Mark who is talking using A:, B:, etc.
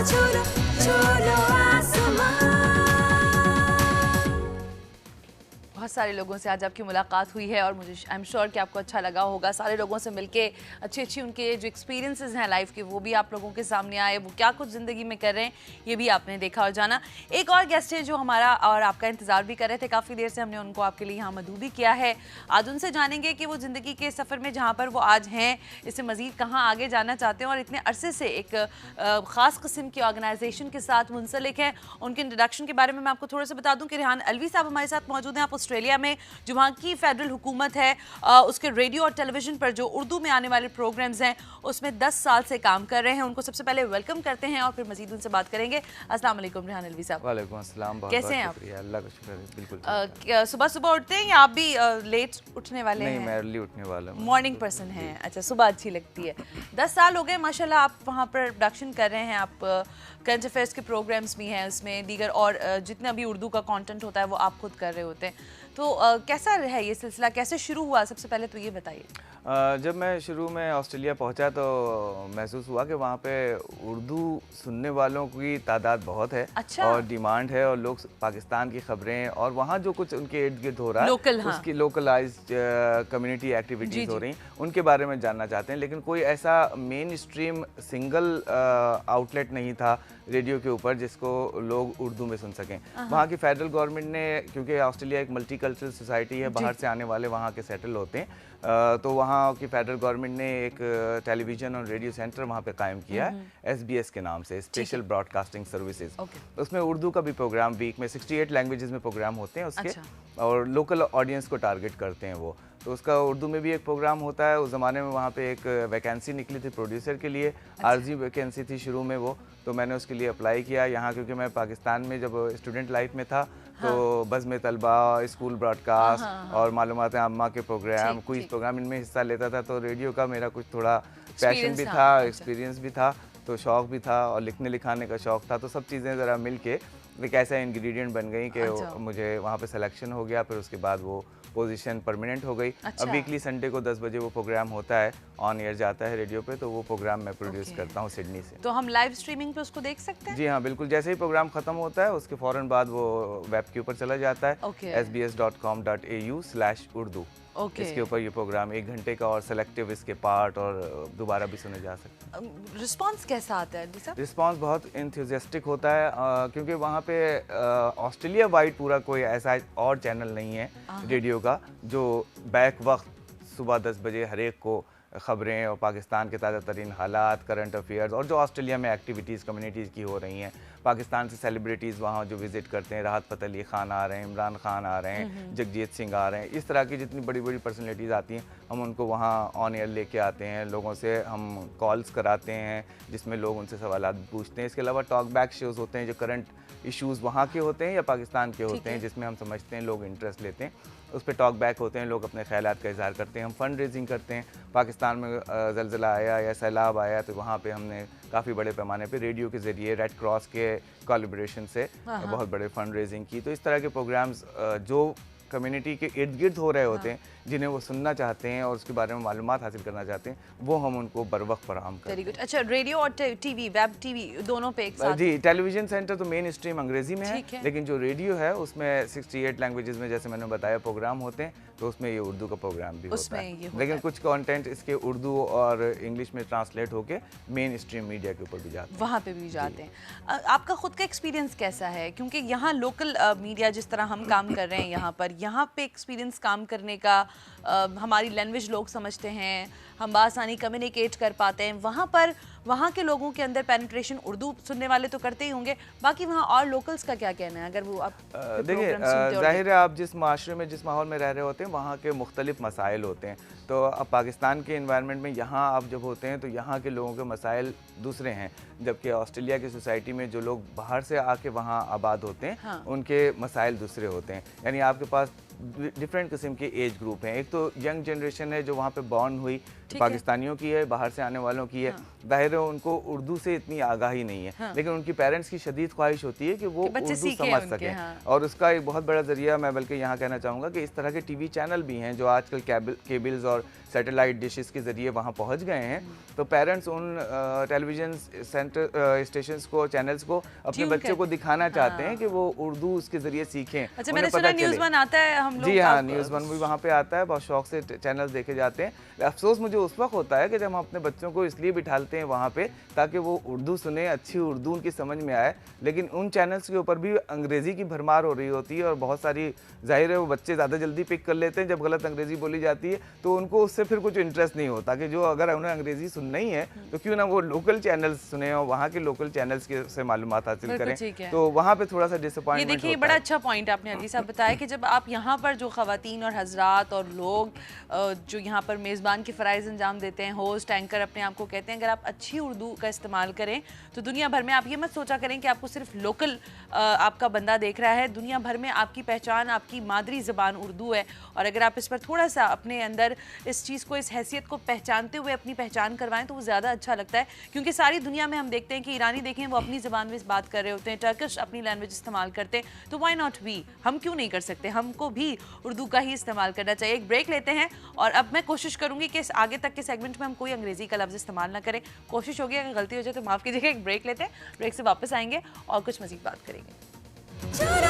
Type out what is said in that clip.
A: छोलो छोलो आसमां।
B: बहुत सारे लोगों से आज आपकी मुलाकात हुई है और मुझे आई एम श्योर कि आपको अच्छा लगा होगा। सारे लोगों से मिलके अच्छी उनके जो एक्सपीरियंसेस हैं लाइफ के वो भी आप लोगों के सामने आए, वो क्या कुछ ज़िंदगी में कर रहे हैं ये भी आपने देखा और जाना। एक और गेस्ट है जो हमारा और आपका इंतज़ार भी कर रहे थे काफ़ी देर से, हमने उनको आपके लिए यहाँ मदऊ भी किया है। आज उनसे जानेंगे कि वो ज़िंदगी के सफ़र में जहाँ पर वो आज हैं इससे मज़ीद कहाँ आगे जाना चाहते हैं और इतने अरसे से एक ख़ास किस्म की ऑर्गेनाइजेशन के साथ मुंसलिक हैं। उनके इंट्रोडक्शन के बारे में मैं आपको थोड़ा सा बता दूँ कि रेहान अलवी साहब हमारे साथ मौजूद हैं। आप ऑस्ट्रेलिया में जो वहाँ की फेडरल हुकूमत है उसके रेडियो और टेलीविज़न पर जो उर्दू में आने वाले प्रोग्राम्स हैं उसमें 10 साल से काम कर रहे हैं। उनको सबसे पहले वेलकम करते हैं और फिर मजीद उनसे बात करेंगे। अस्सलाम वालेकुम रेहान अलवी साहब।
C: वालेकुम अस्सलाम।
B: कैसे हैं आप?
C: अल्लाह का शुक्र है, बिल्कुल।
B: सुबह सुबह उठते हैं या आप भी लेट उठने वाले हैं?
C: नहीं, मैं अर्ली उठने वाला हूँ।
B: मॉर्निंग पर्सन हैं, अच्छा सुबह अच्छी लगती है। 10 साल हो गए माशाल्लाह आप वहाँ पर प्रोडक्शन कर रहे हैं। आप करंट अफेयर्स के प्रोग्राम्स भी हैं उसमें, दीगर और जितना भी उर्दू का कंटेंट होता है वो आप खुद कर रहे होते हैं। तो कैसा है ये सिलसिला, कैसे शुरू हुआ? सबसे पहले तो ये बताइए।
C: जब मैं शुरू में ऑस्ट्रेलिया पहुंचा तो महसूस हुआ कि वहाँ पे उर्दू सुनने वालों की तादाद बहुत है।
B: अच्छा।
C: और डिमांड है और लोग पाकिस्तान की खबरें और वहाँ जो कुछ उनके इर्द गिर्द हो रहा है
B: लोकल, हाँ।
C: उसकी लोकलाइज्ड कम्युनिटी एक्टिविटीज़ हो रही उनके बारे में जानना चाहते हैं। लेकिन कोई ऐसा मेन स्ट्रीम सिंगल आउटलेट नहीं था रेडियो के ऊपर जिसको लोग उर्दू में सुन सकें। वहाँ की फेडरल गवर्नमेंट ने, क्योंकि ऑस्ट्रेलिया एक मल्टी कल्चरल सोसाइटी है, बाहर से आने वाले वहाँ के सेटल होते हैं, तो वहाँ की फेडरल गवर्नमेंट ने एक टेलीविज़न और रेडियो सेंटर वहाँ पे कायम किया है SBS के नाम से, स्पेशल ब्रॉडकास्टिंग सर्विसेज। उसमें उर्दू का भी प्रोग्राम, वीक में 68 लैंग्वेजेस में प्रोग्राम होते हैं उसके। और लोकल ऑडियंस को टारगेट करते हैं वो। तो उसका उर्दू में भी एक प्रोग्राम होता है। उस ज़माने में वहाँ पे एक वैकेंसी निकली थी प्रोड्यूसर के लिए, आरजी वैकेंसी थी शुरू में वो, तो मैंने उसके लिए अप्लाई किया यहाँ, क्योंकि मैं पाकिस्तान में जब स्टूडेंट लाइफ में था तो बज़्म तलबा, स्कूल ब्रॉडकास्ट और मालूमात आम्मा के प्रोग्राम, क्विज़ प्रोग्राम, इनमें हिस्सा लेता था। तो रेडियो का मेरा कुछ थोड़ा पैशन भी था, एक्सपीरियंस भी था, तो शौक़ भी था और लिखने लिखाने का शौक़ था। तो सब चीज़ें ज़रा मिल के एक ऐसा इंग्रेडिएंट बन गई कि मुझे वहाँ पे सिलेक्शन हो गया। फिर उसके बाद वो पोजीशन परमानेंट हो गई। अब वीकली संडे को 10 बजे वो प्रोग्राम होता है, ऑन एयर जाता है रेडियो पे, तो वो प्रोग्राम मैं प्रोड्यूस करता हूँ सिडनी से।
B: तो हम लाइव स्ट्रीमिंग पे उसको देख सकते हैं?
C: जी हाँ, बिल्कुल। जैसे ही प्रोग्राम खत्म होता है उसके फ़ौरन बाद वो वेब के ऊपर चला जाता है, sbs.com.au/urdu। इसके ऊपर ये प्रोग्राम 1 घंटे का और सेलेक्टिव इसके पार्ट और दोबारा भी सुने जा सकते हैं।
B: रिस्पांस कैसा आता है?
C: रिस्पांस बहुत इंथुजियास्टिक होता है, क्योंकि वहाँ पे ऑस्ट्रेलिया वाइड पूरा कोई ऐसा और चैनल नहीं है रेडियो का जो बैक वक्त सुबह 10 बजे हर एक को ख़बरें और पाकिस्तान के ताज़ा तरीन हालात, करंट अफेयर्स और जो ऑस्ट्रेलिया में एक्टिविटीज़ कम्युनिटीज़ की हो रही हैं, पाकिस्तान से सेलिब्रिटीज़ वहाँ जो विज़िट करते हैं, राहत फ़तेह अली ख़ान आ रहे हैं, इमरान ख़ान आ रहे हैं, जगजीत सिंह आ रहे हैं, इस तरह की जितनी बड़ी बड़ी पर्सनैलिटीज़ आती हैं हम उनको वहाँ ऑन एयर लेके आते हैं। लोगों से हम कॉल्स कराते हैं जिसमें लोग उनसे सवालात पूछते हैं। इसके अलावा टॉक बैक शोज़ होते हैं जो करंट इश्यूज़ वहाँ के होते हैं या पाकिस्तान के होते हैं, जिसमें हम समझते हैं लोग इंटरेस्ट लेते हैं, उस पर टॉक बैक होते हैं, लोग अपने ख्यालात का इज़हार करते हैं। हम फंड रेजिंग करते हैं। पाकिस्तान में ज़लज़ला आया या सैलाब आया तो वहाँ पे हमने काफ़ी बड़े पैमाने पे रेडियो के ज़रिए रेड क्रॉस के कोलैबोरेशन से बहुत बड़े फंड रेजिंग की। तो इस तरह के प्रोग्राम्स जो कम्युनिटी के इर्द गिर्द हो रहे होते हैं, जिन्हें वो सुनना चाहते हैं और उसके बारे में मालूमात हासिल करना चाहते हैं, वो हम उनको बर वक्त फराहम करते हैं।
B: Very good. अच्छा, रेडियो और टीवी, वेब टीवी दोनों पे एक साथ?
C: जी, टेलीविजन सेंटर तो मेन स्ट्रीम अंग्रेजी में है, लेकिन जो रेडियो है उसमें 68 लैंग्वेजेस में, जैसे मैंने बताया, प्रोग्राम होते हैं, तो उसमें ये उर्दू का प्रोग्राम भी होता है। लेकिन कुछ कंटेंट इसके उर्दू और इंग्लिश में ट्रांसलेट होके मेन स्ट्रीम मीडिया के ऊपर भी जाते हैं,
B: वहाँ पे भी जाते हैं। आपका खुद का एक्सपीरियंस कैसा है? क्योंकि यहाँ लोकल मीडिया जिस तरह हम काम कर रहे हैं यहाँ पे एक्सपीरियंस काम करने का, हमारी लैंग्वेज लोग समझते हैं, हम बासानी कम्युनिकेट कर पाते हैं। वहाँ पर वहाँ के लोगों के अंदर पेनिट्रेशन, उर्दू सुनने वाले तो करते ही होंगे, बाकी वहाँ और लोकल्स का क्या कहना है? अगर वो आप
C: देखिए, जाहिर है आप जिस माशरे में, जिस माहौल में रह रहे होते हैं, वहाँ के मुख्तलिफ मसाइल होते हैं। तो अब पाकिस्तान के इन्वायरमेंट में यहाँ आप जब होते हैं तो यहाँ के लोगों के मसाइल दूसरे हैं, जबकि ऑस्ट्रेलिया की सोसाइटी में जो लोग बाहर से आके वहाँ आबाद होते हैं उनके मसाइल दूसरे होते हैं। यानी आपके पास डिफरेंट किस्म के एज ग्रुप हैं। एक तो यंग जनरेशन है जो वहाँ पे बॉर्न हुई, पाकिस्तानियों की है, बाहर से आने वालों की है। जाहिर है उनको उर्दू से इतनी आगाही नहीं है, लेकिन उनकी पेरेंट्स की शदीद ख्वाहिश होती है कि वो उर्दू समझ सकें। और उसका एक बहुत बड़ा जरिया मैं बल्कि यहाँ कहना चाहूँगा कि इस तरह के टीवी चैनल भी हैं जो आजकल केबल्स और सैटेलाइट डिशेस के जरिए वहाँ पहुँच गए हैं। तो पेरेंट्स उन टेलीविजन स्टेशन को, चैनल्स को अपने बच्चों को दिखाना चाहते हैं कि वो उर्दू उसके जरिए सीखें।
B: अच्छा, मैंने सुना न्यूज़ वन आता है, हम लोग
C: जी हाँ, न्यूज़ वन भी वहाँ पे आता है, बहुत शौक से चैनल्स देखे जाते हैं। अफसोस मुझे उस वक्त होता है कि जब हम अपने बच्चों को इसलिए बिठाते हैं वहाँ पे ताकि वो उर्दू सुने, अच्छी उर्दू उनकी समझ में आए, लेकिन उन चैनल्स के ऊपर भी अंग्रेज़ी की भरमार हो रही होती है और बहुत सारी, जाहिर है वो बच्चे ज़्यादा जल्दी पिक कर लेते हैं जब गलत अंग्रेज़ी बोली जाती है, तो उनको उससे फिर कुछ इंटरेस्ट नहीं होता कि जो अगर उन्हें अंग्रेज़ी सुनना ही है तो क्यों ना वो लोकल चैनल्स सुने और वहाँ के लोकल चैनल्स के से मालूमात हासिल करें। तो वहाँ पे थोड़ा सा डिसअपॉइंटमेंट होता है।
B: देखिए, बड़ा अच्छा पॉइंट आपने अली साहब बताया कि जब आप यहाँ पर जो ख़वातीन और हजरात और लोग जो यहाँ पर मेज़बान के फ़राइज़ अंजाम देते हैं, होस्ट एंकर अपने आप को कहते हैं, अगर आप अच्छी उर्दू का इस्तेमाल करें तो दुनिया भर में, आप ये मत सोचा करें कि आपको सिर्फ लोकल आपका बंदा देख रहा है, दुनिया भर में आपकी पहचान, आपकी मादरी ज़बान उर्दू है। और अगर आप इस पर थोड़ा सा अपने अंदर इस चीज़ को, इस हैसियत को पहचानते हुए अपनी पहचान करवाएं तो वो ज़्यादा अच्छा लगता है। क्योंकि सारी दुनिया में हम देखते हैं कि ईरानी देखें वो अपनी ज़बान में बात कर रहे होते हैं, टर्किश अपनी लैंग्वेज इस्तेमाल करते हैं, तो व्हाई नॉट वी, हम क्यों नहीं कर सकते? हमको भी उर्दू का ही इस्तेमाल करना चाहिए। एक ब्रेक लेते हैं और अब मैं कोशिश करूंगी कि आगे तक के सेगमेंट में हम कोई अंग्रेजी का लफ्ज़ इस्तेमाल ना करें। कोशिश होगी, अगर गलती हो जाए तो माफ़ कीजिएगा। एक ब्रेक लेते हैं, ब्रेक से वापस आएंगे और कुछ मज़ीद बात करेंगे।